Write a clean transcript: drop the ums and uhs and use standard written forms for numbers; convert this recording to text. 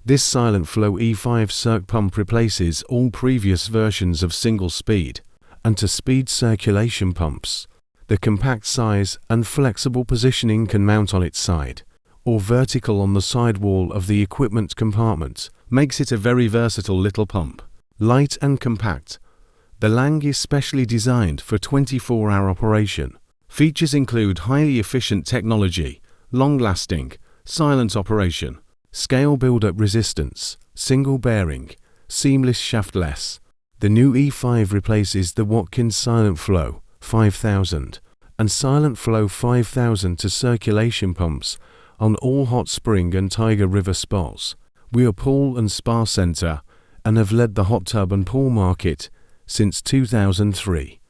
This SilentFlo E5 circ pump replaces all previous versions of single-speed and two-speed circulation pumps. The compact size and flexible positioning can mount on its side or vertical on the sidewall of the equipment compartment makes it a very versatile little pump. Light and compact, the Laing is specially designed for 24-hour operation. Features include highly efficient technology, long-lasting, silent operation, scale build-up resistance, single bearing, seamless shaftless. The new E5 replaces the Watkins SilentFlo 5000 and SilentFlo 5000 to circulation pumps on all hot spring and Tiger River spots. We are pool and spa center and have led the hot tub and pool market since 2003.